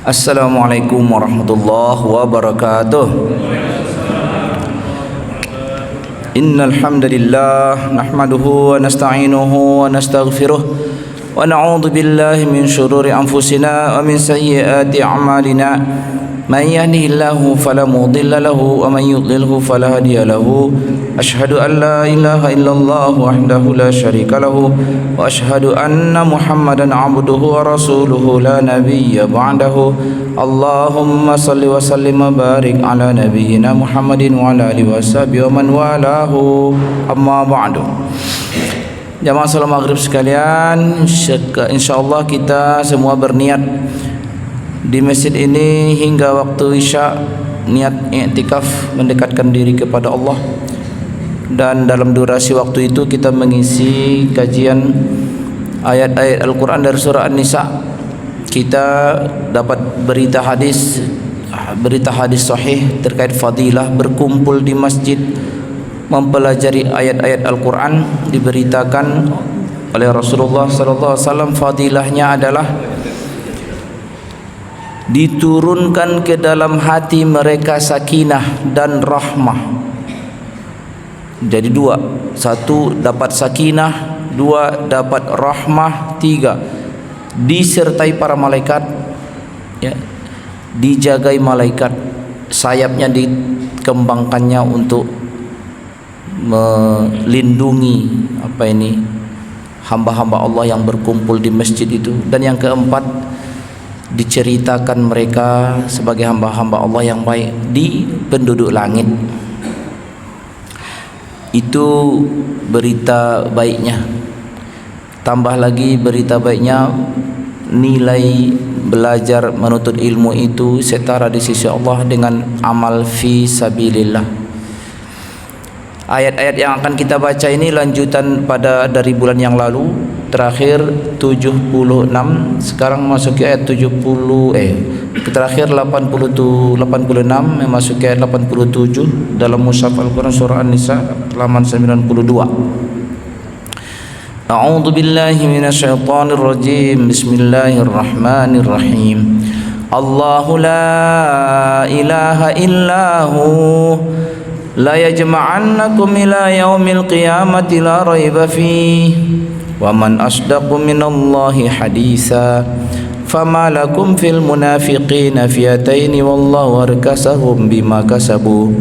Assalamualaikum warahmatullahi wabarakatuh. Innal hamdalillah nahmaduhu wa nasta'inuhu wa nastaghfiruh wa na'udzu billahi min shururi anfusina wa min sayyiati a'malina. Man yahdihillahu fala mudilla lahu wa man yudlilhu fala hadiya lahu. Asyhadu an la ilaha illallah wahdahu la syarika lahu wa asyhadu anna Muhammadan 'abduhu wa rasuluhu la nabiyya ba'dahu. Allahumma salli wa sallim wa barik ala nabiyyina Muhammadin wa ala alihi washabihi wa man walahu. Amma ba'du. Jamaah salat maghrib sekalian, insyaallah kita semua berniat di masjid ini hingga waktu isya, niat i'tikaf mendekatkan diri kepada Allah. Dan dalam durasi waktu itu kita mengisi kajian ayat-ayat Al-Quran dari surah An-Nisa. Kita dapat berita hadis sahih terkait fadilah berkumpul di masjid mempelajari ayat-ayat Al-Quran. Diberitakan oleh Rasulullah SAW fadilahnya adalah diturunkan ke dalam hati mereka sakinah dan rahmah. Jadi dua, satu dapat sakinah, dua dapat rahmah, tiga disertai para malaikat, ya, dijagai malaikat, sayapnya dikembangkannya untuk melindungi hamba-hamba Allah yang berkumpul di masjid itu. Dan yang keempat, diceritakan mereka sebagai hamba-hamba Allah yang baik di penduduk langit. Itu berita baiknya. Tambah lagi berita baiknya, nilai belajar menuntut ilmu itu setara di sisi Allah dengan amal fi sabilillah. Ayat-ayat yang akan kita baca ini lanjutan dari bulan yang lalu, terakhir 76, sekarang masuk ke ayat 86 memasuki ayat 87 dalam mushaf Al-Quran surah An-Nisa halaman 92. A'udzu billahi minasyaitonir rajim. Bismillahirrahmanirrahim. Allahu la ilaha illahu la yajma'annakum ila yaumil qiyamati la raiba fihi wa man asdaqu minallahi haditha. Fama lakum fil munafiqina fiyataini wallahu arkasahum bima kasabu.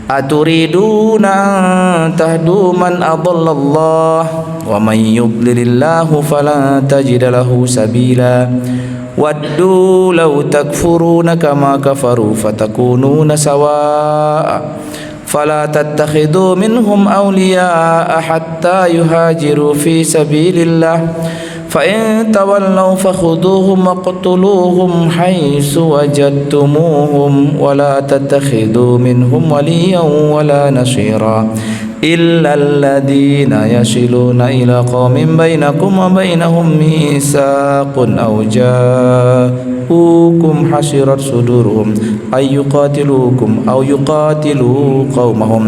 Aturiduna an tahdu man adallallah wa man yudlilillahu falan tajida lahu sabila. Waddu law takfuruna kama kafaru fatakununa sawa'a. Fala tattakhidhu minhum awliya'a hatta yuhajiru fi sabilillah. فَإِن تَوَلَّوْا فَخُذُوهُمْ وَاقْتُلُوهُمْ حَيْثُ وَجَدتُّمُوهُمْ وَلَا تَتَّخِذُوا مِنْهُمْ وَلِيًّا وَلَا نَصِيرًا إِلَّا الَّذِينَ يَصِلُونَ إِلَى قَوْمٍ بَيْنَكُمْ وَبَيْنَهُم مِّيثَاقٌ أَوْ جَاءُوكُمْ حَصِرَتْ صُدُورُهُمْ أَن يُقَاتِلُوكُمْ أَوْ يُقَاتِلُوا قَوْمَهُمْ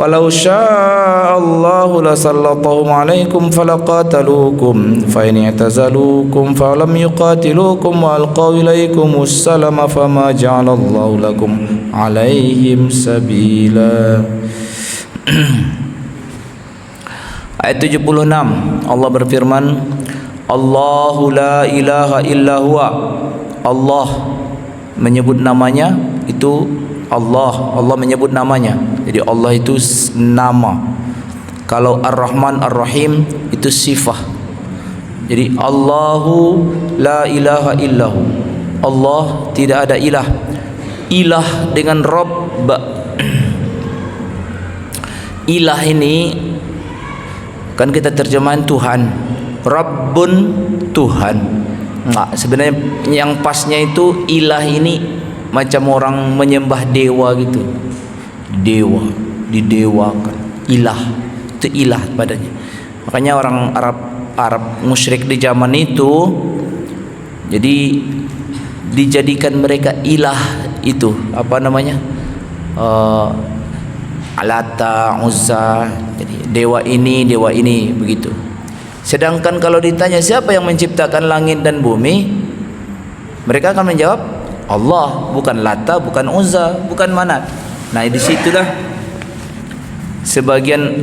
Walau syaa Allahu lasallatahu alaikum falaqatalukum fa in i'tazalukum falam yuqatilukum wa alqaw ilaikumus salama fama ja'alallahu lakum alaihim sabila. Ayat 76 Allah berfirman, Allahu la ilaha illa huwa. Allah menyebut namanya itu Allah menyebut namanya. Jadi Allah itu nama. Kalau Ar-Rahman Ar-Rahim itu sifah. Jadi Allahu la ilaha illahu. Allah tidak ada ilah. Ilah dengan Rabb. Ilah ini kan kita terjemahan Tuhan. Rabbun Tuhan. Enggak, sebenarnya yang pasnya itu ilah ini macam orang menyembah dewa gitu. Dewa, didewakan. Ilah, itu ilah padanya. Makanya orang Arab musyrik di zaman itu, jadi dijadikan mereka ilah itu, apa namanya? Alata, Uzza. Jadi dewa ini begitu. Sedangkan kalau ditanya siapa yang menciptakan langit dan bumi, Mereka akan menjawab Allah, bukan Lata, bukan Uzza, bukan Manat. Nah, di situlah sebagian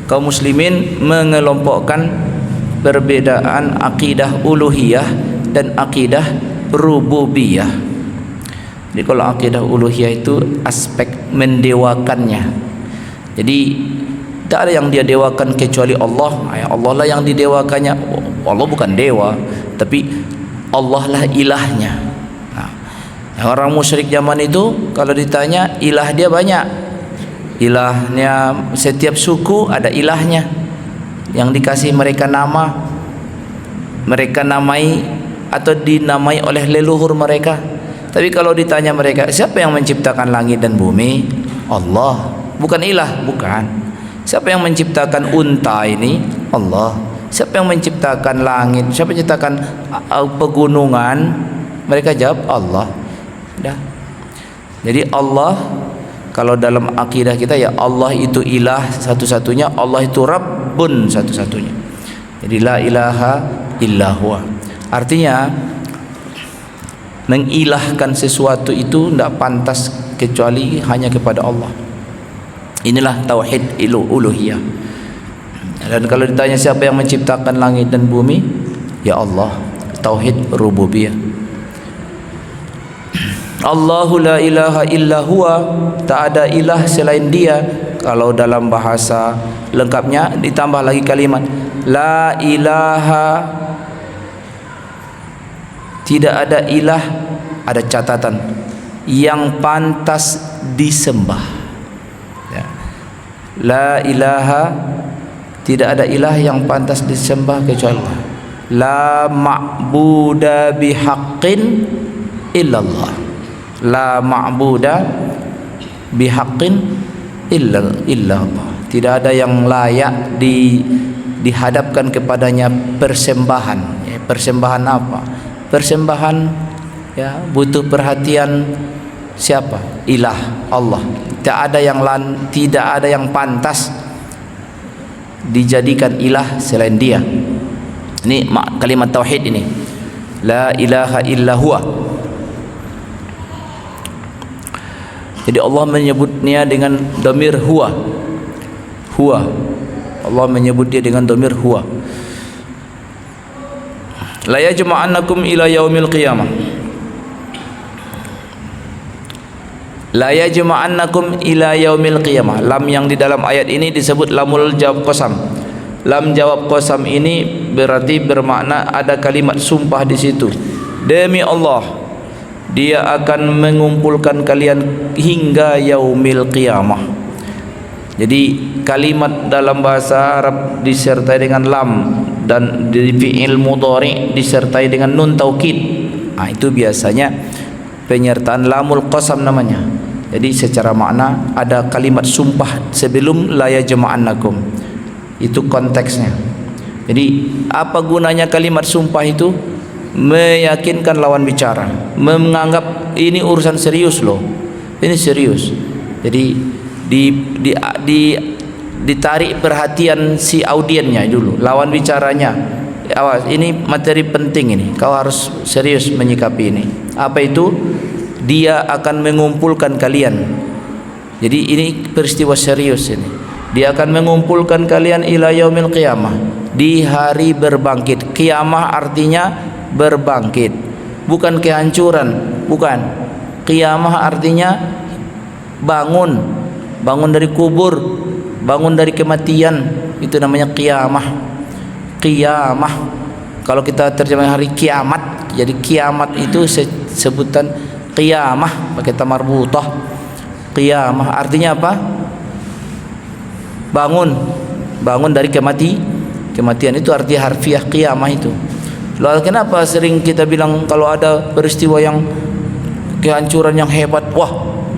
kaum muslimin mengelompokkan perbedaan akidah uluhiyah dan akidah rububiyah. Jadi kalau akidah uluhiyah itu aspek mendewakannya. Jadi tak ada yang dia dewakan kecuali Allah. Allah lah yang didewakannya. Allah bukan dewa, tapi Allah lah ilahnya. Nah, orang musyrik zaman itu kalau ditanya ilah dia banyak. Ilahnya setiap suku ada ilahnya yang dikasih mereka nama, mereka namai atau dinamai oleh leluhur mereka. Tapi kalau ditanya mereka, siapa yang menciptakan langit dan bumi? Allah. Bukan ilah, bukan. Siapa yang menciptakan unta ini? Allah. Siapa yang menciptakan langit? Siapa yang menciptakan pegunungan? Mereka jawab Allah. Dah. Jadi Allah, kalau dalam akidah kita ya Allah itu ilah satu-satunya, Allah itu Rabbun satu-satunya. Jadi la ilaha illa huwa. Artinya mengilahkan sesuatu itu tidak pantas kecuali hanya kepada Allah. Inilah tauhid uluhiyah. Dan kalau ditanya siapa yang menciptakan langit dan bumi, ya Allah. Tauhid rububiyah. Allahu la ilaha illa huwa, tak ada ilah selain dia. Kalau dalam bahasa lengkapnya ditambah lagi kalimat la ilaha, tidak ada ilah, ada catatan, yang pantas disembah. Ya. La ilaha, tidak ada ilah yang pantas disembah kecuali Allah. La ma'buda bihaqqin illallah. La ma'buda bihaqqin illallah. Tidak ada yang layak dihadapkan kepadanya persembahan. Ya, persembahan apa? Persembahan ya butuh perhatian siapa? Ilah Allah. Tidak ada yang pantas dijadikan ilah selain dia. Ini kalimat tauhid ini. La ilaha illa huwa. Jadi Allah menyebutnya dengan dhamir huwa. Huwa. Allah menyebut dia dengan dhamir huwa. La yajma'annakum ila yaumil qiyamah. La yajma'annakum ila yaumil qiyamah. Lam yang di dalam ayat ini disebut lamul jawab qasam. Lam jawab qasam ini berarti bermakna ada kalimat sumpah di situ. Demi Allah, dia akan mengumpulkan kalian hingga yaumil qiyamah. Jadi kalimat dalam bahasa Arab disertai dengan lam dan di fi'il mudhari disertai dengan nun taukid. Nah, itu biasanya penyertaan lamul qasam namanya. Jadi secara makna ada kalimat sumpah sebelum la yajma'annakum. Itu konteksnya. Jadi apa gunanya kalimat sumpah itu? Meyakinkan lawan bicara, menganggap ini urusan serius loh, ini serius. Jadi ditarik perhatian si audiennya dulu, lawan bicaranya. Awas, ini materi penting ini, kau harus serius menyikapi ini. Apa itu? Dia akan mengumpulkan kalian. Jadi ini peristiwa serius ini. Dia akan mengumpulkan kalian ila yaumil qiyamah, di hari berbangkit. Qiyamah artinya berbangkit, bukan kehancuran, bukan. Qiyamah artinya bangun, bangun dari kubur, bangun dari kematian. Itu namanya qiyamah. Qiyamah. Kalau kita terjemah hari kiamat, jadi kiamat itu sebutan qiyamah pakai ta marbutah. Qiyamah artinya apa? Bangun, bangun dari kematian. Itu arti harfiah qiyamah itu. Lalu kenapa sering kita bilang kalau ada peristiwa yang kehancuran yang hebat, wah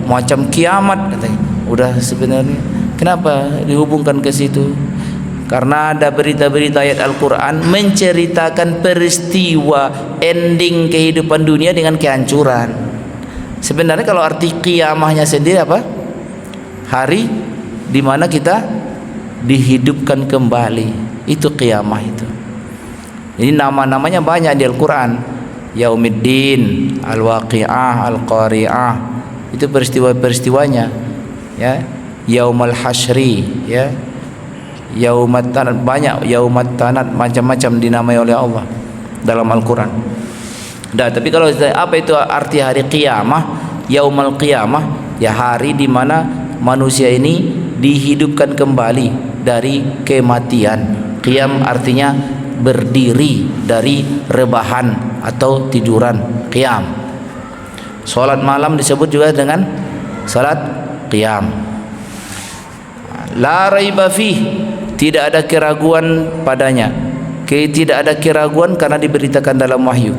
macam kiamat katanya. Udah sebenarnya kenapa dihubungkan ke situ? Karena ada berita-berita ayat Al-Quran menceritakan peristiwa ending kehidupan dunia dengan kehancuran. Sebenarnya kalau arti kiamahnya sendiri apa? Hari di mana kita dihidupkan kembali. Itu kiamah itu. Jadi nama-namanya banyak di Al-Quran. Yaumiddin, Al-Waqi'ah, Al-Qari'ah. Itu peristiwa-peristiwanya, ya. Yaumul Hasyri, ya. Yaumat Tanat, banyak Yaumat Tanat, macam-macam dinamai oleh Allah dalam Al-Qur'an. Dah, tapi kalau apa itu arti hari kiamah? Yaumul Qiyamah, ya hari di mana manusia ini dihidupkan kembali dari kematian. Qiyam artinya berdiri dari rebahan atau tiduran. Qiyam. Salat malam disebut juga dengan salat qiyam. La raiba fih, tidak ada keraguan padanya. Tidak ada keraguan karena diberitakan dalam wahyu.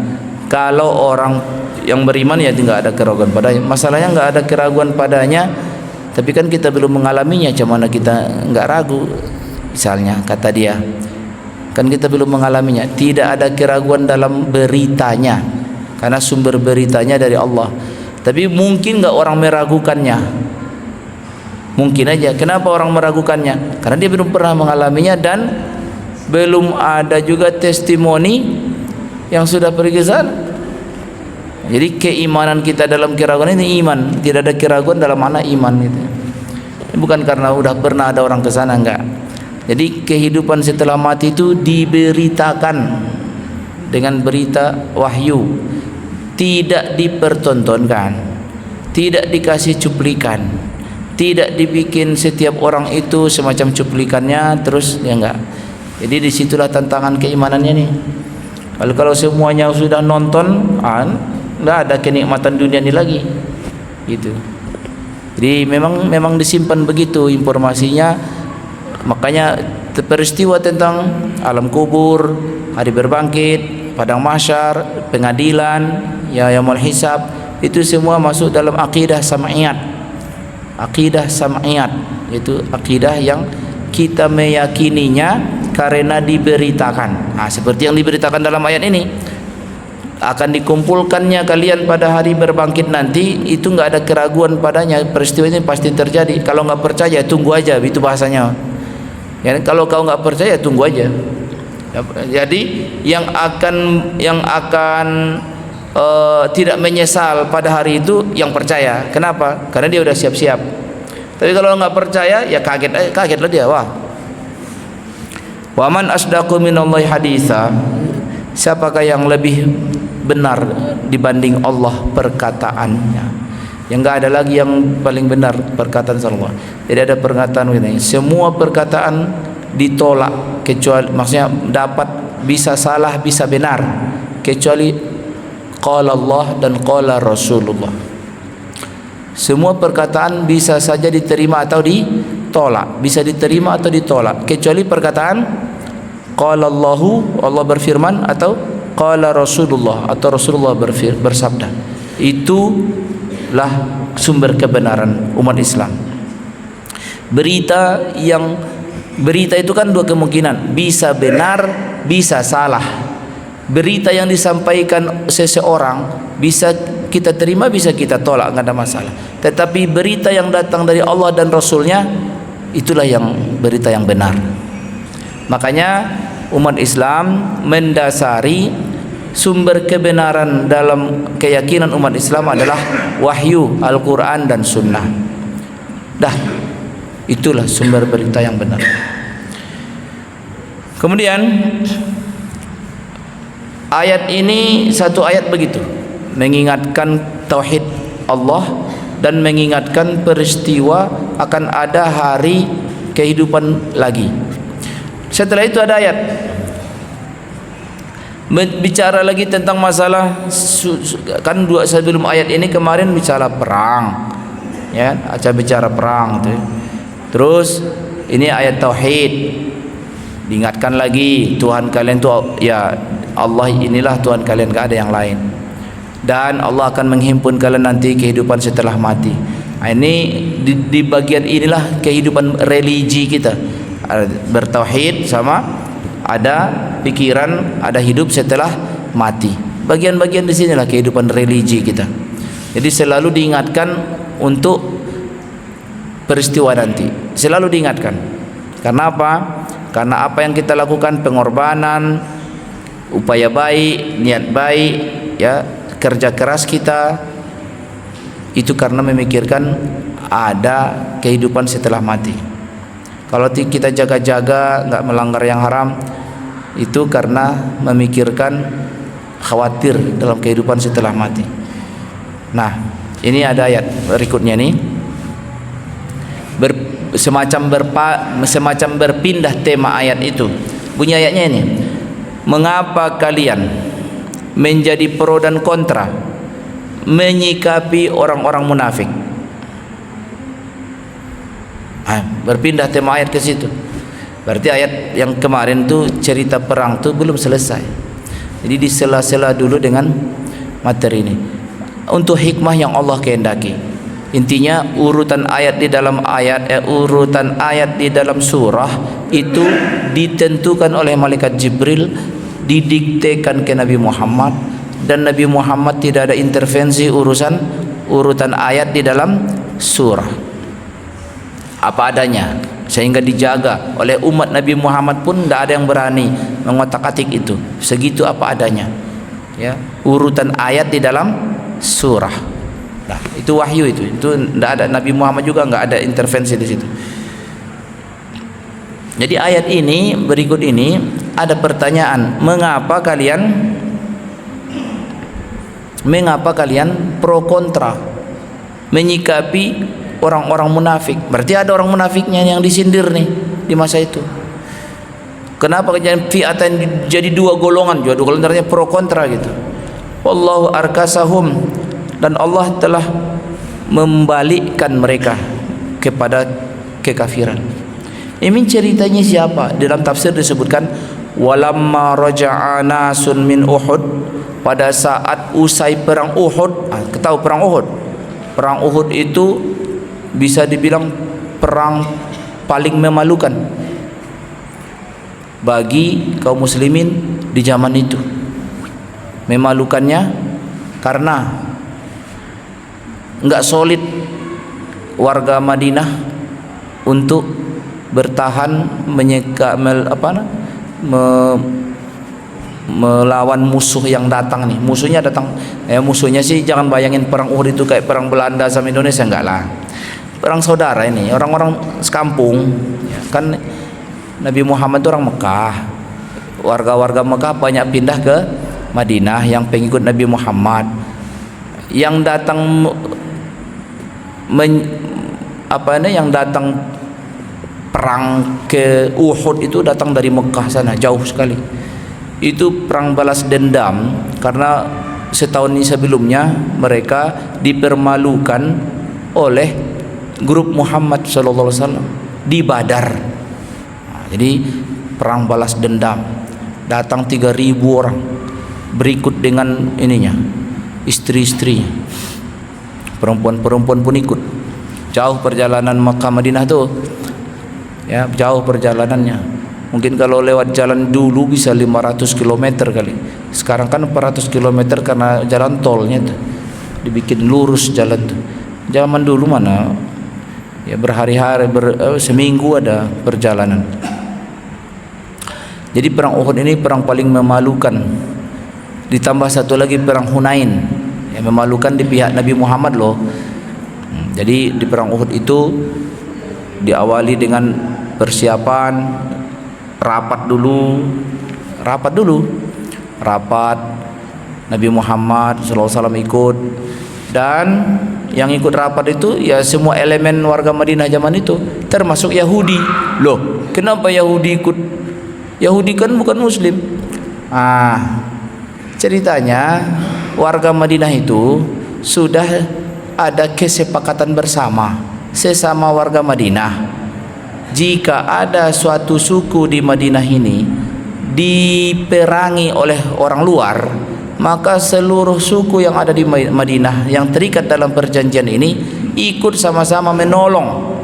Kalau orang yang beriman ya tidak ada keraguan padanya. Masalahnya enggak ada keraguan padanya, tapi kan kita belum mengalaminya. Macam mana kita enggak ragu? Misalnya kata dia, kan kita belum mengalaminya. Tidak ada keraguan dalam beritanya, karena sumber beritanya dari Allah. Tapi mungkin enggak orang meragukannya? Mungkin aja. Kenapa orang meragukannya? Karena dia belum pernah mengalaminya dan belum ada juga testimoni yang sudah pergi ke sana. Jadi keimanan kita dalam keraguan ini iman, tidak ada keraguan dalam mana iman itu. Bukan karena udah pernah ada orang ke sana, enggak. Jadi kehidupan setelah mati itu diberitakan dengan berita wahyu, tidak dipertontonkan, tidak dikasih cuplikan, tidak dibikin setiap orang itu semacam cuplikannya terus, ya enggak. Jadi disitulah tantangan keimanannya nih. Kalau semuanya sudah nonton, enggak ada kenikmatan dunia ini lagi, gitu. Jadi memang disimpan begitu informasinya. Makanya peristiwa tentang alam kubur, hari berbangkit, padang mahsyar, pengadilan, ya yaumul hisab, itu semua masuk dalam akidah sam'iyat. Akidah sam'iyat itu akidah yang kita meyakininya karena diberitakan. Seperti yang diberitakan dalam ayat ini, akan dikumpulkannya kalian pada hari berbangkit nanti, itu enggak ada keraguan padanya, peristiwa ini pasti terjadi. Kalau enggak percaya tunggu aja, itu bahasanya. Ya, kalau kau enggak percaya tunggu aja. Jadi yang akan tidak menyesal pada hari itu yang percaya. Kenapa? Karena dia udah siap-siap. Tapi kalau enggak percaya ya kagetlah dia. Wah. Wa man asdaqu minallahi haditsa, siapakah yang lebih benar dibanding Allah perkataannya? Yang enggak ada lagi yang paling benar perkataan Allah. Jadi ada perkataan ini, semua perkataan ditolak kecuali, maksudnya dapat bisa salah bisa benar, kecuali qala Allah dan qala Rasulullah. Semua perkataan bisa saja diterima atau ditolak, bisa diterima atau ditolak, kecuali perkataan qala Allahu, Allah berfirman, atau qala Rasulullah, atau Rasulullah bersabda. Itulah sumber kebenaran umat Islam. Berita itu kan dua kemungkinan, bisa benar, bisa salah. Berita yang disampaikan seseorang bisa kita terima, bisa kita tolak, enggak ada masalah. Tetapi berita yang datang dari Allah dan Rasulnya, itulah yang berita yang benar. Makanya umat Islam mendasari sumber kebenaran dalam keyakinan umat Islam adalah wahyu, Al-Quran dan Sunnah. Dah, itulah sumber berita yang benar. Kemudian ayat ini satu ayat begitu, mengingatkan tauhid Allah dan mengingatkan peristiwa akan ada hari kehidupan lagi. Setelah itu ada ayat bicara lagi tentang masalah, kan dua sebelum ayat ini kemarin bicara perang, ya, acara bicara perang gitu. Terus ini ayat tauhid, diingatkan lagi Tuhan kalian itu ya Allah, inilah Tuhan kalian, enggak ada yang lain. Dan Allah akan menghimpun kalian nanti kehidupan setelah mati. Ini di bagian inilah kehidupan religi kita, bertauhid sama ada pikiran, ada hidup setelah mati. Bagian-bagian di sinilah kehidupan religi kita. Jadi selalu diingatkan untuk peristiwa nanti, selalu diingatkan. Karena apa? Karena apa yang kita lakukan, pengorbanan, upaya baik, niat baik, ya kerja keras kita itu karena memikirkan ada kehidupan setelah mati. Kalau kita jaga-jaga nggak melanggar yang haram, itu karena memikirkan khawatir dalam kehidupan setelah mati. Nah, ini ada ayat berikutnya nih, semacam berpindah tema ayat itu. Bunyi ayatnya ini, mengapa kalian menjadi pro dan kontra menyikapi orang-orang munafik? Berpindah tema ayat ke situ. Berarti ayat yang kemarin tuh cerita perang tuh belum selesai. Jadi disela-sela dulu dengan materi ini untuk hikmah yang Allah kehendaki. Intinya urutan ayat di dalam urutan ayat di dalam surah itu ditentukan oleh malaikat Jibril, didiktekan ke Nabi Muhammad, dan Nabi Muhammad tidak ada intervensi urutan ayat di dalam surah. Apa adanya, sehingga dijaga oleh umat Nabi Muhammad pun tidak ada yang berani mengotak-atik itu, segitu apa adanya ya urutan ayat di dalam surah. Nah, itu wahyu, itu tidak ada, Nabi Muhammad juga nggak ada intervensi di situ. Jadi ayat ini berikut ini ada pertanyaan, mengapa kalian pro kontra menyikapi orang-orang munafik? Berarti ada orang munafiknya yang disindir nih di masa itu. Kenapa kejadian fi'atan jadi dua golongan, artinya pro kontra gitu. Wallahu arkasahum, dan Allah telah membalikkan mereka kepada kekafiran. Ini ceritanya siapa? Dalam tafsir disebutkan walamma raja'a nasun min Uhud, pada saat usai perang Uhud. Ketahui perang Uhud? Perang Uhud itu bisa dibilang perang paling memalukan bagi kaum muslimin di zaman itu. Memalukannya karena enggak solid warga Madinah untuk bertahan melawan musuh yang datang nih. Musuhnya datang, musuhnya sih jangan bayangin perang Uhud itu kayak perang Belanda sama Indonesia, enggak lah. Perang saudara ini, orang-orang sekampung ya, kan Nabi Muhammad itu orang Mekah, warga-warga Mekah banyak pindah ke Madinah yang pengikut Nabi Muhammad. Yang datang yang datang perang ke Uhud itu datang dari Mekah sana, jauh sekali. Itu perang balas dendam karena setahun sebelumnya mereka dipermalukan oleh grup Muhammad sallallahu alaihi wasallam di Badar. Jadi perang balas dendam, datang 3.000 orang, berikut dengan ininya, istri-istrinya, perempuan-perempuan pun ikut. Jauh perjalanan Makkah Madinah tuh ya, jauh perjalanannya. Mungkin kalau lewat jalan dulu bisa 500 km kali. Sekarang kan 400 km karena jalan tolnya tuh dibikin lurus jalan tuh. Zaman dulu mana ya berhari-hari, seminggu ada perjalanan. Jadi perang Uhud ini perang paling memalukan. Ditambah satu lagi perang Hunain yang memalukan di pihak Nabi Muhammad loh. Jadi di perang Uhud itu diawali dengan persiapan, rapat Nabi Muhammad SAW ikut, dan yang ikut rapat itu ya semua elemen warga Madinah zaman itu, termasuk Yahudi. Loh, kenapa Yahudi ikut? Yahudi kan bukan Muslim. Ceritanya warga Madinah itu sudah ada kesepakatan bersama sesama warga Madinah. Jika ada suatu suku di Madinah ini diperangi oleh orang luar, maka seluruh suku yang ada di Madinah yang terikat dalam perjanjian ini ikut sama-sama menolong.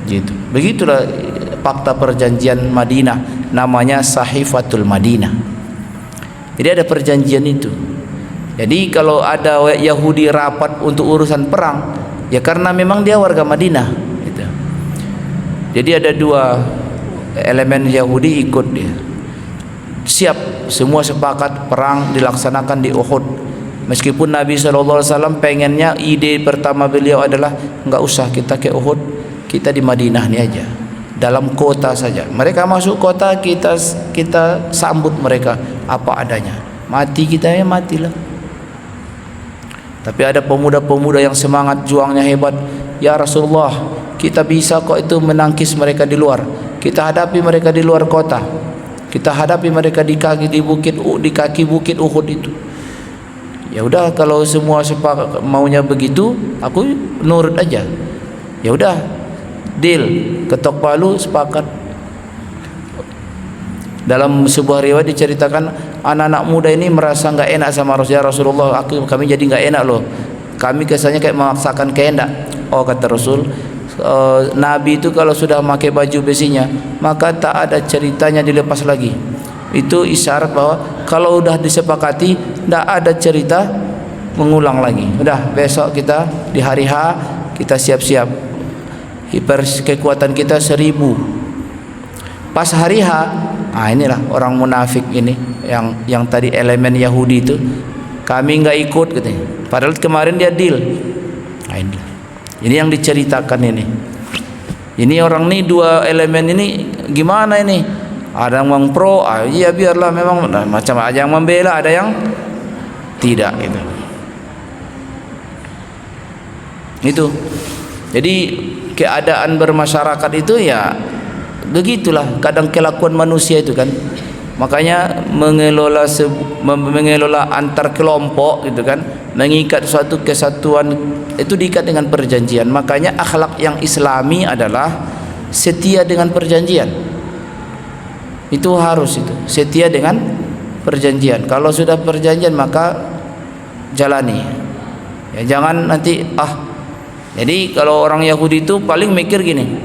Gitu. Begitulah fakta perjanjian Madinah, namanya Sahifatul Madinah. Jadi ada perjanjian itu. Jadi kalau ada Yahudi rapat untuk urusan perang, ya karena memang dia warga Madinah gitu. Jadi ada dua elemen Yahudi ikut dia, siap semua sepakat perang dilaksanakan di Uhud. Meskipun Nabi SAW pengennya, ide pertama beliau adalah enggak usah kita ke Uhud, kita di Madinah ni aja, dalam kota saja. Mereka masuk kota, kita sambut mereka apa adanya. Mati kita ya matilah. Tapi ada pemuda-pemuda yang semangat, juangnya hebat. Ya Rasulullah, kita bisa kok itu menangkis mereka di luar. Kita hadapi mereka di luar kota. Kita hadapi mereka di kaki bukit Uhud itu. Ya udah, kalau semua sepakat maunya begitu, aku nurut aja. Ya udah, deal, ketok palu, sepakat. Dalam sebuah riwayat diceritakan, anak-anak muda ini merasa enggak enak sama Rasulullah. Kami jadi enggak enak loh. Kami kesannya kayak memaksakan kehendak. Oh, kata Rasul, Nabi itu kalau sudah pakai baju besinya, maka tak ada ceritanya dilepas lagi. Itu isyarat bahwa kalau udah disepakati, tidak ada cerita mengulang lagi. Udah, besok kita di hari H kita siap-siap. Kekuatan kita 1000. Pas hari H, inilah orang munafik ini yang tadi elemen Yahudi itu, kami enggak ikut katanya. Padahal kemarin dia deal. Ini yang diceritakan ini. Ini orang ini, dua elemen ini gimana ini? Ada yang pro, iya biarlah, memang macam ada yang membela, ada yang tidak gitu. Itu. Jadi keadaan bermasyarakat itu ya begitulah kadang kelakuan manusia itu kan. Makanya mengelola antar kelompok gitu kan, mengikat suatu kesatuan itu diikat dengan perjanjian. Makanya akhlak yang islami adalah setia dengan perjanjian. Itu harus, itu setia dengan perjanjian. Kalau sudah perjanjian maka jalani. Ya, jangan nanti Jadi kalau orang Yahudi itu paling mikir gini,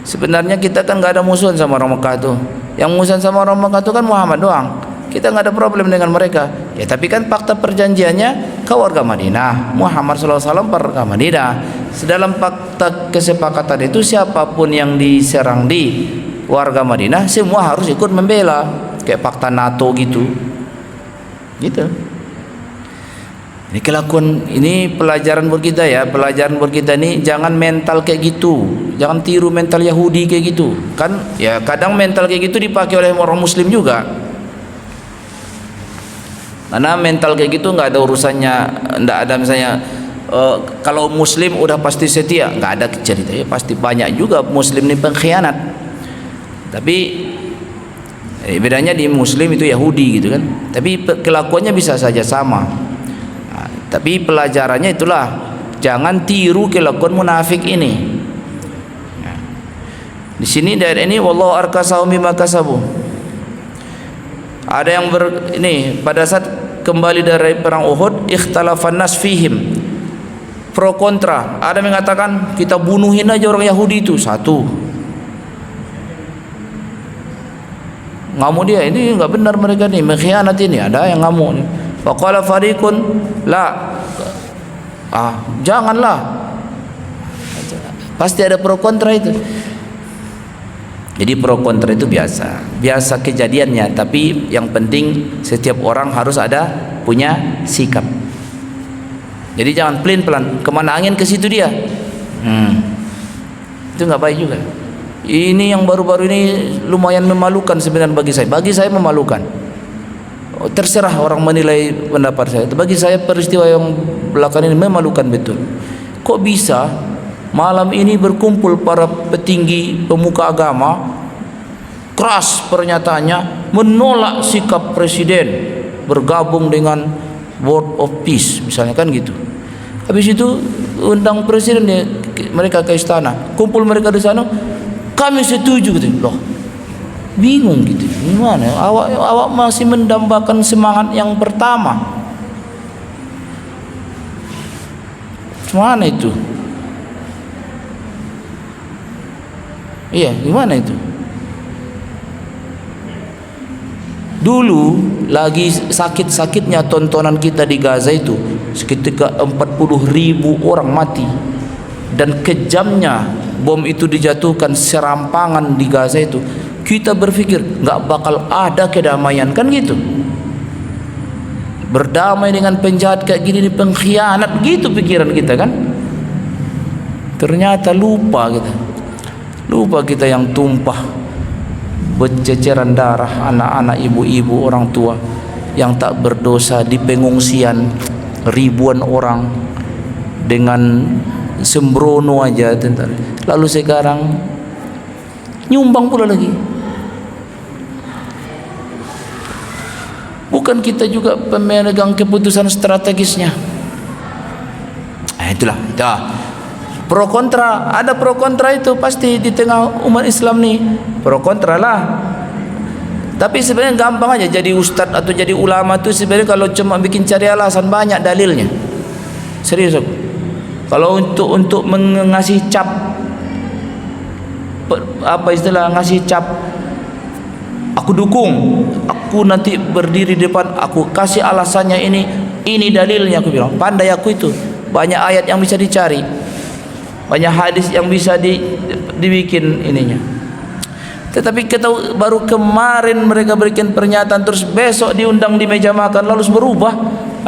sebenarnya kita kan nggak ada musuhan sama orang Mekah tuh. Yang musuhan sama orang Mekah itu kan Muhammad doang. Kita nggak ada problem dengan mereka. Ya tapi kan fakta perjanjiannya kau warga Madinah, Muhammad SAW warga Madinah. Dalam fakta kesepakatan itu siapapun yang diserang di warga Madinah semua harus ikut membela, kayak fakta NATO gitu. Ini kelakuan, ini pelajaran buat kita ya. Pelajaran buat kita ini, jangan mental kayak gitu, jangan tiru mental Yahudi kayak gitu kan. Ya kadang mental kayak gitu dipakai oleh orang Muslim juga, karena mental kayak gitu nggak ada urusannya. Nggak ada misalnya kalau Muslim udah pasti setia, nggak ada cerita ya. Pasti banyak juga Muslim ini pengkhianat. Tapi bedanya di Muslim itu Yahudi gitu kan. Tapi kelakuannya bisa saja sama. Tapi pelajarannya itulah, jangan tiru kelakuan munafik ini. Di sini daerah ini wallahu arkasahum bima kasabu. Ada yang ini pada saat kembali dari perang Uhud, ikhtalafan nas fihim, pro kontra. Ada yang mengatakan kita bunuhin aja orang Yahudi itu satu. Ngamuk dia, ini enggak benar mereka nih, mengkhianat ini. Ada yang ngamuk nih. Faqala fariqun la, janganlah. Pasti ada pro kontra itu. Jadi pro kontra itu biasa kejadiannya. Tapi yang penting setiap orang harus ada punya sikap. Jadi jangan pelin-pelan, kemana angin ke situ dia. Itu nggak baik juga. Ini yang baru-baru ini lumayan memalukan sebenarnya bagi saya. Bagi saya memalukan. Terserah orang menilai pendapat saya. Bagi saya peristiwa yang belakangan ini memalukan betul. Kok bisa malam ini berkumpul para petinggi pemuka agama, keras pernyataannya, menolak sikap presiden bergabung dengan World of Peace misalnya kan gitu. Habis itu undang presiden mereka ke istana, kumpul mereka di sana, kami setuju gitu. Loh, bingung gitu, gimana awak masih mendambakan semangat yang pertama, gimana itu? Iya, gimana itu? Dulu lagi sakit-sakitnya tontonan kita di Gaza itu, seketika 40.000 orang mati, dan kejamnya bom itu dijatuhkan serampangan di Gaza itu, kita berpikir nggak bakal ada kedamaian kan gitu. berdamai dengan penjahat kayak gini, ini pengkhianat, begitu pikiran kita kan. Ternyata lupa kita yang tumpah berceceran darah anak-anak, ibu-ibu, orang tua yang tak berdosa di pengungsian, ribuan orang dengan sembrono aja. Lalu sekarang nyumbang pula lagi. Bukan kita juga pemegang keputusan strategisnya. Itulah. Pro kontra, ada pro kontra itu pasti di tengah umat Islam nih. Pro kontra lah. Tapi sebenarnya gampang aja jadi ustadz atau jadi ulama tuh sebenarnya kalau cuma bikin cari alasan, banyak dalilnya. Serius aku. Kalau untuk mengasih cap, apa istilah, ngasih cap, aku dukung, aku nanti berdiri di depan, aku kasih alasannya ini dalilnya, aku bilang pandai aku itu. Banyak ayat yang bisa dicari, banyak hadis yang bisa dibikin ininya. Tetapi kita baru kemarin mereka berikan pernyataan, terus besok diundang di meja makan lalu berubah.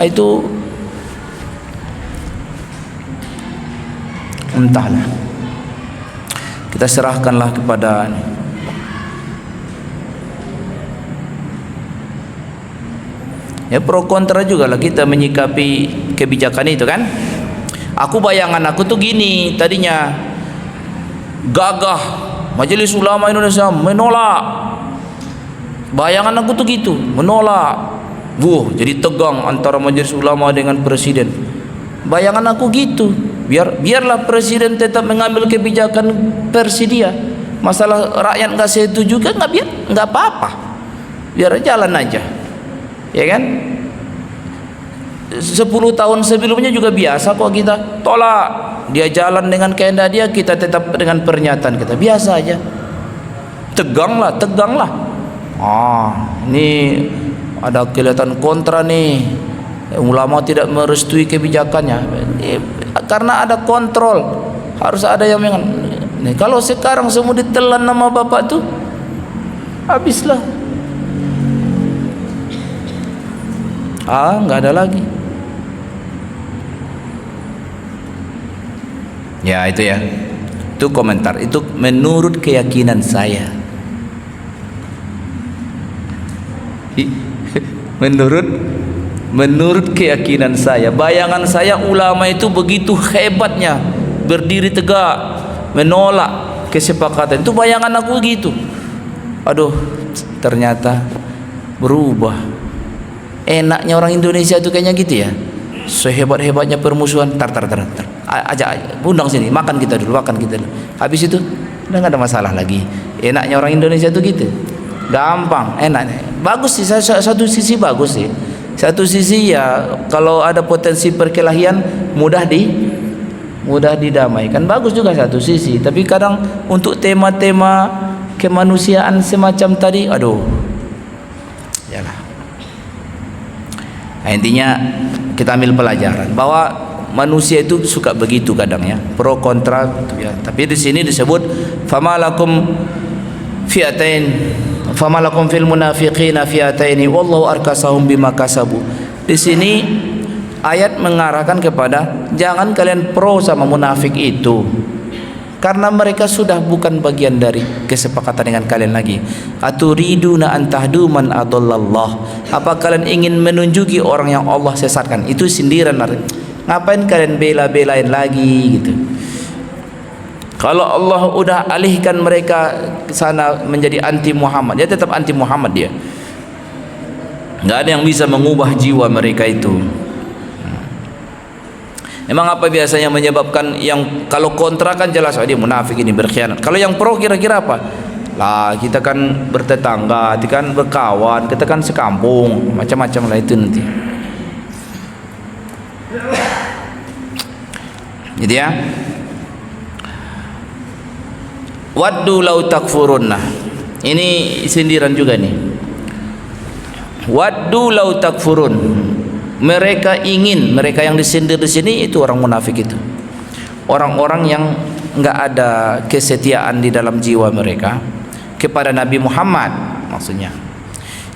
Itu entahlah, kita serahkanlah kepada ya. Pro kontra juga lah kita menyikapi kebijakan itu kan. Aku bayangan aku tuh gini, tadinya gagah Majelis Ulama Indonesia menolak, bayangan aku tuh gitu, menolak. Jadi tegang antara Majelis Ulama dengan presiden. Bayangan aku gitu. Biarlah presiden tetap mengambil kebijakan versi dia. Masalah rakyat nggak setuju kan nggak apa-apa. Biar jalan aja. Ya kan? 10 tahun sebelumnya juga biasa kok kita tolak. Dia jalan dengan kehendak dia, kita tetap dengan pernyataan kita. Biasa aja. Teganglah. Ini ada kelihatan kontra nih. Ulama tidak merestui kebijakannya. Karena ada kontrol, harus ada yang nih. Kalau sekarang semua ditelan nama bapak tuh, habislah. Nggak ada lagi. Ya itu ya, itu komentar, itu menurut keyakinan saya. Menurut keyakinan saya, bayangan saya ulama itu begitu hebatnya, berdiri tegak, menolak kesepakatan. Itu bayangan aku gitu. Aduh, ternyata berubah. Enaknya orang Indonesia itu kayaknya gitu ya. Sehebat-hebatnya permusuhan, ajak undang sini, makan kita dulu. Habis itu udah nggak ada masalah lagi. Enaknya orang Indonesia itu gitu. Gampang, enak. Bagus sih, satu sisi bagus sih. Satu sisi ya, kalau ada potensi perkelahian mudah didamaikan, bagus juga satu sisi. Tapi kadang untuk tema-tema kemanusiaan semacam tadi, aduh, yalah. Nah, intinya kita ambil pelajaran bahwa manusia itu suka begitu kadang ya, pro kontra gitu ya. Tapi di sini disebut famalakum fil munafiqina fi'ataini wallahu arkasahum bima kasabu. Di sini ayat mengarahkan kepada jangan kalian pro sama munafik itu, karena mereka sudah bukan bagian dari kesepakatan dengan kalian lagi. Aturiduna an tahdu man adallallah. Apa kalian ingin menunjuki orang yang Allah sesatkan? Itu sindiran. Ngapain kalian bela-belain lagi gitu? Kalau Allah udah alihkan mereka ke sana menjadi anti Muhammad, dia tetap anti Muhammad dia. Nggak ada yang bisa mengubah jiwa mereka itu. Emang apa biasanya menyebabkan yang kalau kontra kan jelas, dia munafik ini berkhianat. Kalau yang pro kira-kira apa? Lah kita kan bertetangga, kita kan berkawan, kita kan sekampung, macam-macam lah itu nanti. Jadi ya. Waddu lau takfurunna. Ini sindiran juga nih. Waddu lau takfurun. Mereka yang disindir di sini itu orang munafik itu. Orang-orang yang enggak ada kesetiaan di dalam jiwa mereka kepada Nabi Muhammad maksudnya.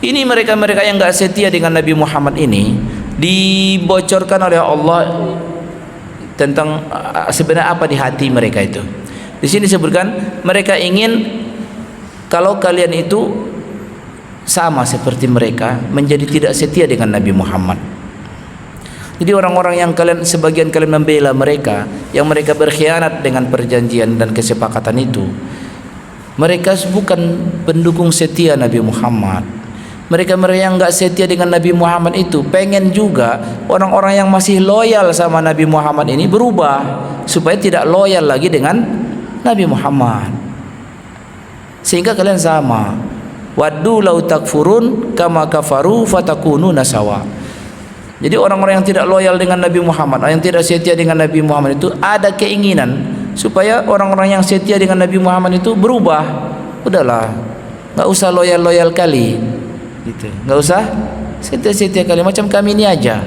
Ini mereka-mereka yang enggak setia dengan Nabi Muhammad ini dibocorkan oleh Allah tentang sebenarnya apa di hati mereka itu. Di sini disebutkan mereka ingin kalau kalian itu sama seperti mereka, menjadi tidak setia dengan Nabi Muhammad. Jadi orang-orang yang sebagian kalian membela mereka, yang mereka berkhianat dengan perjanjian dan kesepakatan itu, mereka bukan pendukung setia Nabi Muhammad. Mereka yang enggak setia dengan Nabi Muhammad itu pengen juga orang-orang yang masih loyal sama Nabi Muhammad ini berubah supaya tidak loyal lagi dengan Nabi Muhammad. Sehingga kalian sama. Waddu law takfurun kama kafaru fatakununa sawa. Jadi orang-orang yang tidak loyal dengan Nabi Muhammad, yang tidak setia dengan Nabi Muhammad itu ada keinginan supaya orang-orang yang setia dengan Nabi Muhammad itu berubah. Udahlah, enggak usah loyal-loyal kali. Gitu. Enggak usah setia-setia kali macam kami ini aja.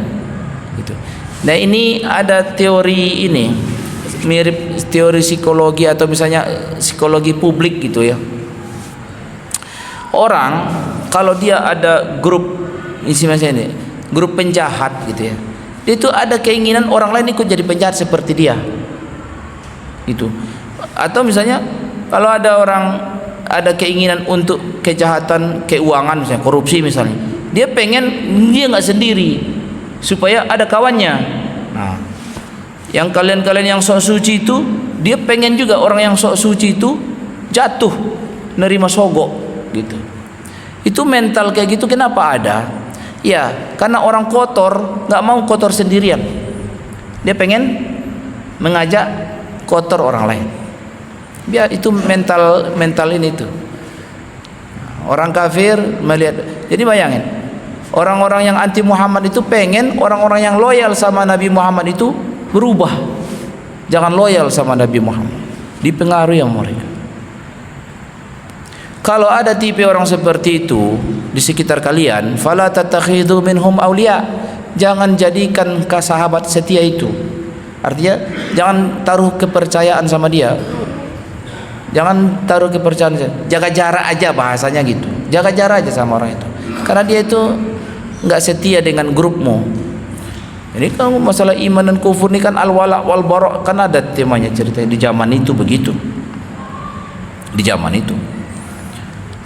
Gitu. Nah, ini ada teori ini mirip teori psikologi atau misalnya psikologi publik gitu ya. Orang kalau dia ada grup ini grup penjahat gitu ya, dia itu ada keinginan orang lain ikut jadi penjahat seperti dia itu. Atau misalnya kalau ada orang ada keinginan untuk kejahatan keuangan, misalnya korupsi misalnya, dia pengen dia nggak sendiri supaya ada kawannya. Nah, yang kalian yang sok suci itu, dia pengen juga orang yang sok suci itu jatuh nerima sogok gitu. Itu mental kayak gitu kenapa ada? Ya, karena orang kotor nggak mau kotor sendirian. Dia pengen mengajak kotor orang lain. Biar itu mental ini tuh. Orang kafir melihat. Jadi bayangin, orang-orang yang anti Muhammad itu pengen orang-orang yang loyal sama Nabi Muhammad itu berubah. Jangan loyal sama Nabi Muhammad. Dipengaruhi sama mereka. Kalau ada tipe orang seperti itu di sekitar kalian, fala tattakhidhu minhum awliya. Jangan jadikan sahabat setia itu. Artinya jangan taruh kepercayaan sama dia. Jangan taruh kepercayaan, jaga jarak aja bahasanya gitu. Jaga jarak aja sama orang itu. Karena dia itu enggak setia dengan grupmu. Ini kalau masalah iman dan kufur ini kan al-wala wal bara, kan ada temanya ceritanya di zaman itu begitu. Di zaman itu.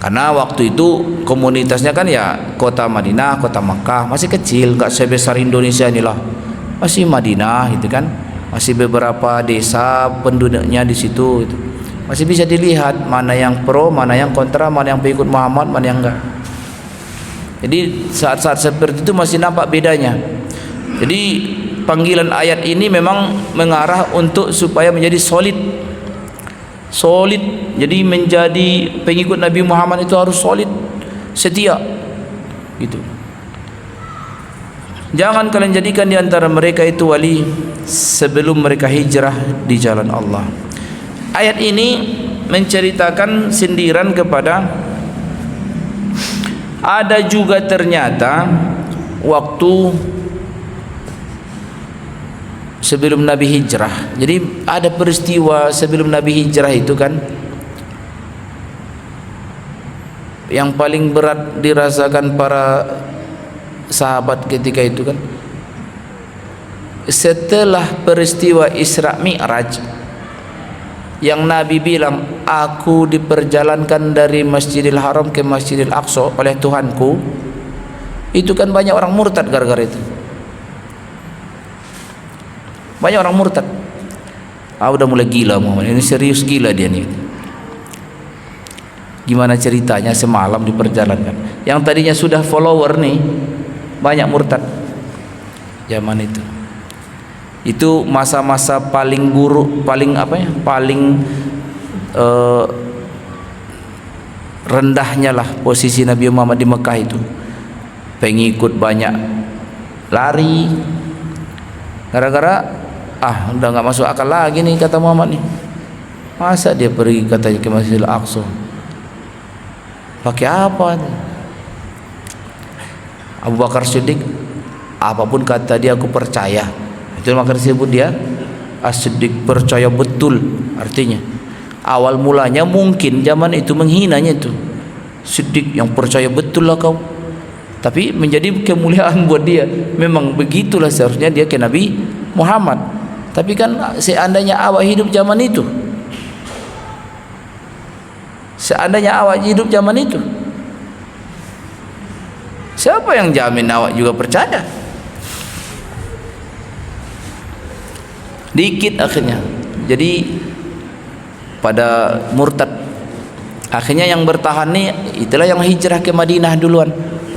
Karena waktu itu komunitasnya kan ya kota Madinah, kota Makkah, masih kecil, enggak sebesar Indonesia inilah. Masih Madinah gitu kan. Masih beberapa desa penduduknya di situ gitu. Masih bisa dilihat mana yang pro, mana yang kontra, mana yang pengikut Muhammad, mana yang enggak. Jadi saat-saat seperti itu masih nampak bedanya. Jadi panggilan ayat ini memang mengarah untuk supaya menjadi solid. Jadi menjadi pengikut Nabi Muhammad itu harus solid, setia. Gitu. Jangan kalian jadikan di antara mereka itu wali sebelum mereka hijrah di jalan Allah. Ayat ini menceritakan sindiran kepada ada juga ternyata waktu sebelum Nabi hijrah. Jadi ada peristiwa sebelum Nabi hijrah itu kan yang paling berat dirasakan para sahabat ketika itu kan setelah peristiwa Isra Mi'raj yang Nabi bilang, aku diperjalankan dari Masjidil Haram ke Masjidil Aqsa oleh Tuhanku. Itu kan banyak orang murtad gara-gara itu. Banyak orang murtad. Udah mulai gila Muhammad. Ini serius gila dia nih. Gimana ceritanya semalam diperjalankan? Yang tadinya sudah follower nih, banyak murtad. Zaman itu. Itu masa-masa paling buruk, paling rendahnya lah posisi Nabi Muhammad di Mekah itu. Pengikut banyak lari gara-gara udah nggak masuk akal lagi nih kata Muhammad nih. Masa dia pergi katanya ke Masjidil Aqsa pakai apa? Abu Bakar Siddiq, apapun kata dia aku percaya. Itu maka disebut dia As-Siddiq, percaya betul. Artinya awal mulanya mungkin zaman itu menghinanya itu Siddiq yang percaya betul lah kau, tapi menjadi kemuliaan buat dia. Memang begitulah seharusnya dia ke Nabi Muhammad. Tapi kan seandainya awak hidup zaman itu, siapa yang jamin awak juga percaya? Dikit akhirnya jadi pada murtad. Akhirnya yang bertahan nih itulah yang hijrah ke Madinah duluan,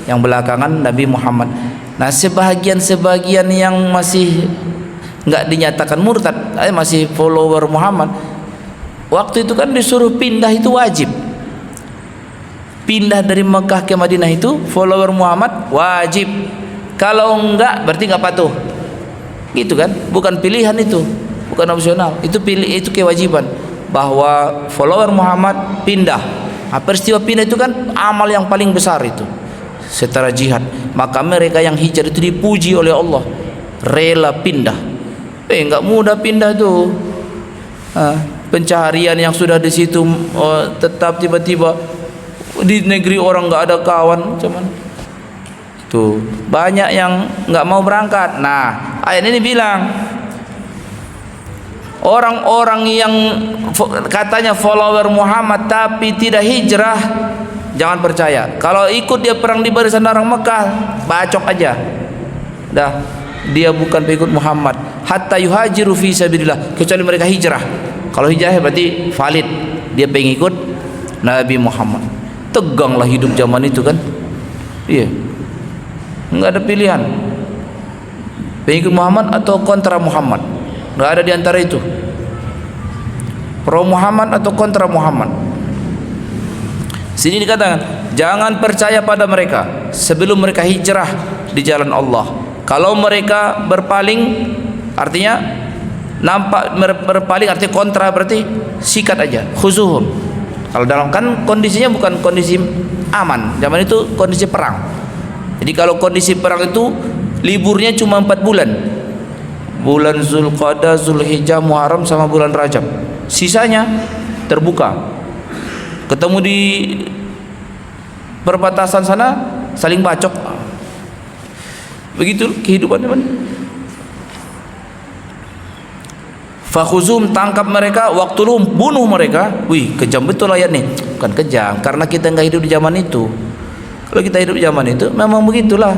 yang belakangan Nabi Muhammad. Nah, sebagian yang masih nggak dinyatakan murtad, masih follower Muhammad, waktu itu kan disuruh pindah, itu wajib. Pindah dari Mekah ke Madinah itu follower Muhammad wajib. Kalau enggak berarti nggak patuh. Gitu kan? Bukan pilihan itu, bukan opsional. Itu kewajiban bahwa follower Muhammad pindah. Nah, peristiwa pindah itu kan amal yang paling besar itu setara jihad. Maka mereka yang hijrah itu dipuji oleh Allah, rela pindah. Enggak mudah pindah itu. Pencaharian yang sudah di situ tetap tiba-tiba di negeri orang nggak ada kawan, cuman itu banyak yang nggak mau berangkat. Nah, ayat ini bilang orang-orang yang katanya follower Muhammad tapi tidak hijrah, jangan percaya. Kalau ikut dia perang di barisan orang Mekah, bacok aja. Dah, dia bukan pengikut Muhammad. Hatta yuhajiru fi sabilillah, kecuali mereka hijrah. Kalau hijrah berarti valid, dia pengikut Nabi Muhammad. Teganglah hidup zaman itu kan. Iya. Enggak ada pilihan. Pengikut Muhammad atau kontra Muhammad. Enggak ada di antara itu. Pro Muhammad atau kontra Muhammad. Sini dikatakan, jangan percaya pada mereka sebelum mereka hijrah di jalan Allah. Kalau mereka berpaling, artinya nampak berpaling, artinya kontra, berarti sikat aja, khuzuhum. Kalau dalam kan kondisinya bukan kondisi aman, zaman itu kondisi perang. Jadi kalau kondisi perang itu liburnya cuma 4 bulan. Bulan Zulqa'dah, Zulhijjah, Muharram sama bulan Rajab. Sisanya terbuka. Ketemu di perbatasan sana saling bacok. Begitu kehidupan teman. Fakhuzum, tangkap mereka, waqtuluhum, bunuh mereka. Wih, kejam betul ayat nih. Bukan kejam, karena kita enggak hidup di zaman itu. Kalau kita hidup di zaman itu memang begitulah.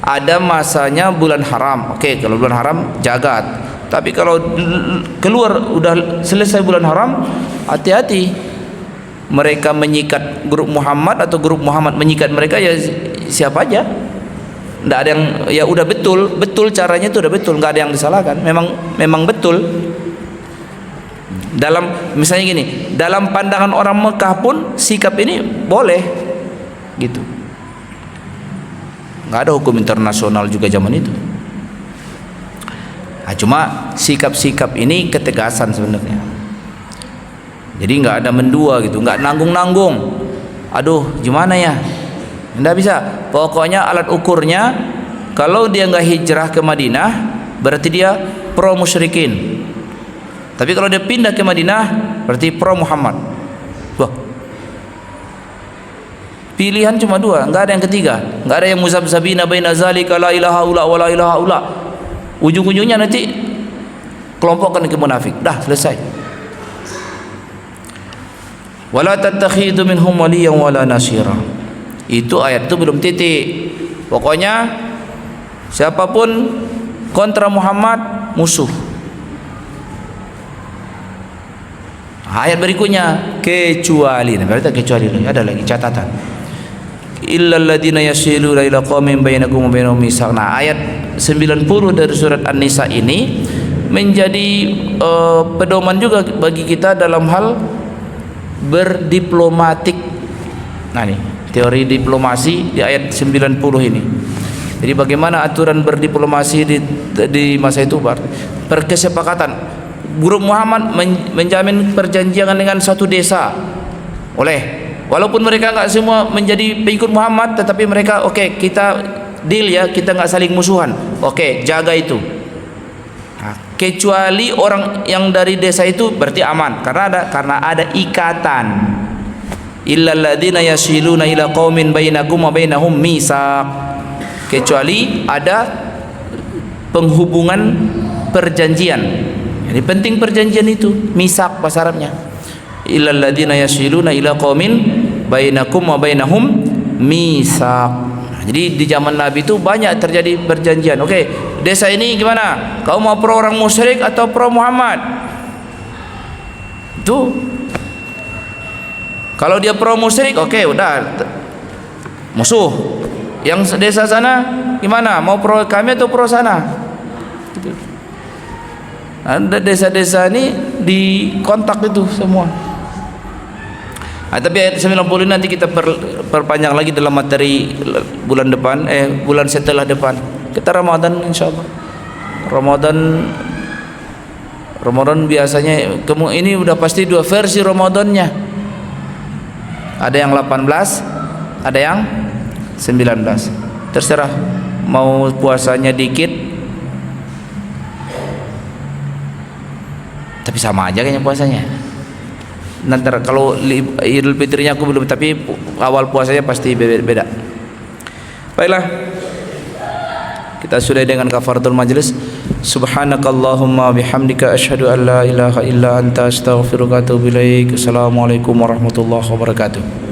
Ada masanya bulan haram. Oke, kalau bulan haram jagat. Tapi kalau keluar udah selesai bulan haram, hati-hati. Mereka menyikat grup Muhammad atau grup Muhammad menyikat mereka, ya siapa aja. Nggak ada yang, ya udah betul caranya itu udah betul, nggak ada yang disalahkan. Memang betul. Dalam misalnya gini, dalam pandangan orang Mekah pun sikap ini boleh, gitu. Nggak ada hukum internasional juga zaman itu. Nah, cuma sikap-sikap ini ketegasan sebenarnya. Jadi nggak ada mendua gitu, nggak nanggung-nanggung. Aduh, gimana ya? Nggak bisa. Pokoknya alat ukurnya, kalau dia nggak hijrah ke Madinah, berarti dia pro musyrikin. Tapi kalau dia pindah ke Madinah, berarti pro Muhammad. Wah, pilihan cuma dua, nggak ada yang ketiga. Nggak ada yang muzabzabina baina zalika la ilaha illa wa la ilaha illa. Ujung-ujungnya nanti kelompokkan ke munafik. Dah selesai. Wala tattakhidu minhum waliyan wala nasira. Itu ayat itu belum titik. Pokoknya siapapun kontra Muhammad musuh. Ayat berikutnya kecuali, berarti kecuali ada lagi catatan. Illal ladzina yasiluna ila qaumin bainakum wa bainahum mitsaq. Nah, ayat 90 dari surat An-Nisa ini menjadi pedoman juga bagi kita dalam hal berdiplomatik. Nah, nih teori diplomasi di ayat 90 ini. Jadi bagaimana aturan berdiplomasi di masa itu, berkesepakatan grup Muhammad menjamin perjanjian dengan satu desa. Walaupun mereka enggak semua menjadi pengikut Muhammad, tetapi mereka oke, kita deal ya, kita enggak saling musuhan. Oke, jaga itu. Nah, kecuali orang yang dari desa itu berarti aman karena ada ikatan. illal ladzina yasiluna ila qaumin bainakum wa bainahum mitsaq, kecuali ada penghubungan perjanjian. Jadi penting perjanjian itu, mitsaq bahasa Arabnya. Illal ladzina yasiluna ila qaumin bainakum wa bainahum mitsaq. Jadi di zaman Nabi itu banyak terjadi perjanjian. Oke, desa ini gimana? Kau mau pro orang musyrik atau pro Muhammad? Itu kalau dia pro musyrik, oke, udah musuh. Yang desa sana gimana? Mau pro kami atau pro sana? Ada desa-desa ini dikontak itu semua. Tapi ayat 90 nanti kita perpanjang lagi dalam materi bulan depan, bulan setelah depan. Kita Ramadan insyaallah. Ramadan biasanya ini udah pasti dua versi Ramadannya. Ada yang 18, ada yang 19. Terserah mau puasanya dikit. Tapi sama aja kayaknya puasanya. Nanti kalau Idul Fitrinya aku belum, tapi awal puasanya pasti beda. Baiklah, kita sudah dengan kafaratul majlis. Subhanakallahumma bihamdika asyhadu an la ilaha illa anta astaghfiruka wa atubu ilaik. Assalamualaikum warahmatullahi wabarakatuh.